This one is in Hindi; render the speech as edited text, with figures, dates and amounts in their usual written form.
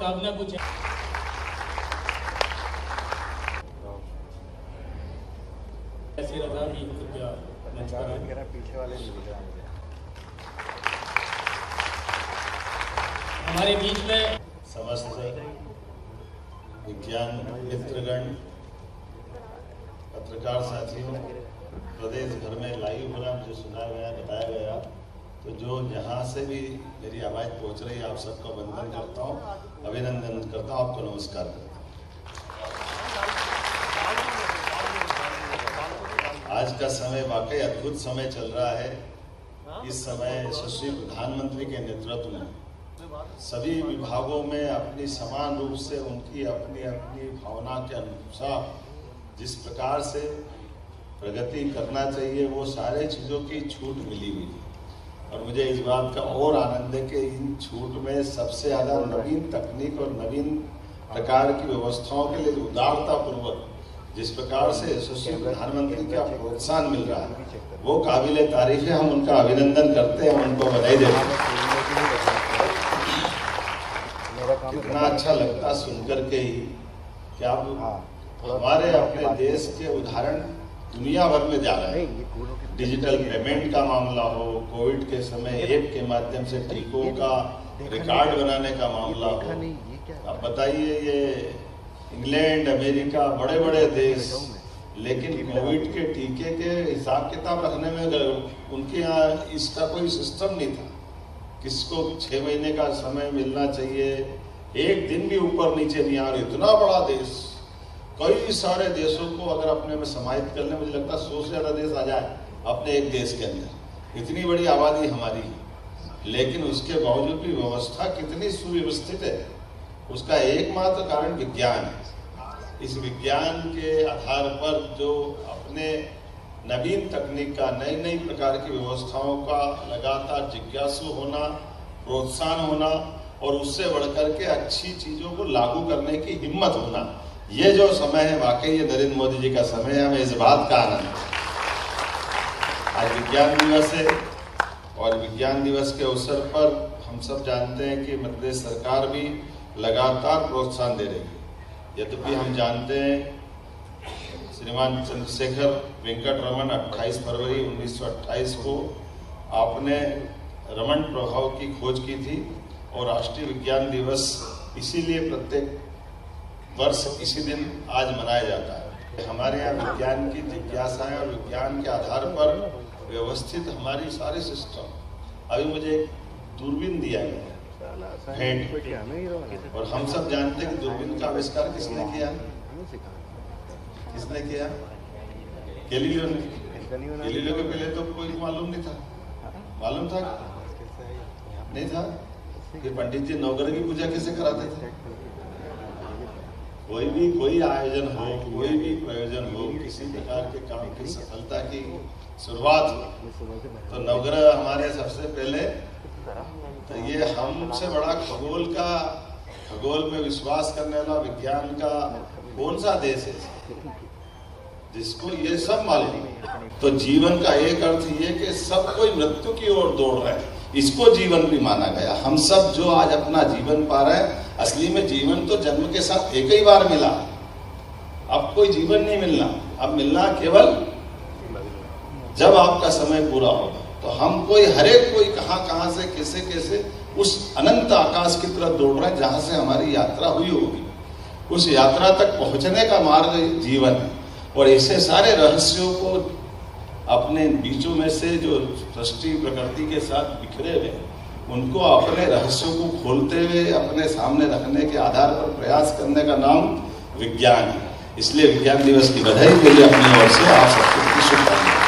शुभकामना कुछ ऐसे रजा भी कृपया मंच पर आए। पीछे वाले हमारे बीच में समस्त विज्ञान मित्रगण, पत्रकार साथियों, प्रदेश भर में लाइव प्रोग्राम जो सुनाया गया, बताया गया, तो जो यहाँ से भी मेरी आवाज़ पहुँच रही है, आप सबका वंदन करता हूँ, अभिनंदन करता हूँ, आपको नमस्कार करता हूँ। आज का समय वाकई अद्भुत समय चल रहा है। इस समय यशस्वी प्रधानमंत्री के नेतृत्व में सभी विभागों में अपनी समान रूप से उनकी अपनी अपनी भावना के अनुसार जिस प्रकार से प्रगति करना चाहिए, वो सारे चीज़ों की छूट मिली हुई है। और मुझे इस बात का और आनंद है कि इन छूट में सबसे ज़्यादा नवीन तकनीक और नवीन प्रकार की व्यवस्थाओं के लिए उदारतापूर्वक जिस प्रकार से यशस्वी प्रधानमंत्री का प्रोत्साहन मिल रहा है, वो काबिले तारीफ है। हम उनका अभिनंदन करते हैं, उनको बधाई देते हैं। कितना अच्छा लगता सुनकर के ही कि आप हमारे अपने देश के उदाहरण दुनिया भर में जा रहे हैं। डिजिटल पेमेंट का मामला हो, कोविड के समय ऐप के माध्यम से टीकों का रिकॉर्ड बनाने का मामला हो, अब बताइए ये इंग्लैंड, अमेरिका, बड़े बड़े देश, लेकिन कोविड के टीके के हिसाब किताब रखने में उनके यहाँ इसका कोई सिस्टम नहीं था। किसको 6 महीने का समय मिलना चाहिए, एक दिन भी ऊपर नीचे नहीं आ रही। इतना बड़ा देश, कई सारे देशों को अगर अपने में समाहित करने, मुझे लगता है 100 से ज़्यादा देश आ जाए अपने एक देश के अंदर। इतनी बड़ी आबादी हमारी है, लेकिन उसके बावजूद भी व्यवस्था कितनी सुव्यवस्थित है, उसका एकमात्र कारण विज्ञान है। इस विज्ञान के आधार पर जो अपने नवीन तकनीक का, नई नई प्रकार की व्यवस्थाओं का लगातार जिज्ञासु होना, प्रोत्साहन होना और उससे बढ़कर के अच्छी चीज़ों को लागू करने की हिम्मत होना, ये जो समय है वाकई ये नरेंद्र मोदी जी का समय है। हमें इस बात का आनंद है। आज विज्ञान दिवस है और विज्ञान दिवस के अवसर पर हम सब जानते हैं कि मध्य प्रदेश सरकार भी लगातार प्रोत्साहन दे रही है। यद्यपि हम जानते हैं श्रीमान चंद्रशेखर वेंकट रमन 28 फरवरी 1928 को आपने रमन प्रभाव की खोज की थी और राष्ट्रीय विज्ञान दिवस इसीलिए प्रत्येक वर्ष इसी दिन आज मनाया जाता है। हमारे यहाँ विज्ञान की जिज्ञासाएं और विज्ञान के आधार पर व्यवस्थित हमारी सारे सिस्टम। अभी मुझे दूरबीन दिया गया भेंट, और हम सब जानते हैं कि दूरबीन का आविष्कार किसने किया? किसने किया? गैलीलियो ने। गैलीलियो के पहले तो कोई मालूम नहीं था। मालूम था? नहीं था। कि पंडित जी नवग्रह की पूजा कैसे कराते थे? कोई भी कोई आयोजन हो, कोई भी प्रयोजन हो, किसी प्रकार के काम की सफलता की शुरुआत हो, तो नवग्रह हमारे सबसे पहले। तो ये हमसे बड़ा खगोल में विश्वास करने वाला विज्ञान का कौन सा देश है जिसको ये सब मालूम है? तो जीवन का एक अर्थ ये कि सब कोई मृत्यु की ओर दौड़ रहे हैं, इसको जीवन भी माना गया। हम सब जो आज अपना जीवन पा रहे हैं, असली में जीवन तो जन्म के साथ एक ही बार मिला। अब कोई जीवन नहीं मिलना, अब मिलना केवल जब आपका समय पूरा होगा। तो हम हर एक कोई कहां से कैसे उस अनंत आकाश की तरफ दौड़ रहे हैं जहां से हमारी यात्रा हुई होगी। उस यात्रा तक पहुंचने का मार्ग जीवन है। और ऐसे सारे रहस्यों को अपने बीचों में से जो सृष्टि प्रकृति के साथ बिखरे हुए, उनको अपने रहस्यों को खोलते हुए अपने सामने रखने के आधार पर प्रयास करने का नाम विज्ञान है। इसलिए विज्ञान दिवस की बधाई मेरी अपनी ओर से आप सबको।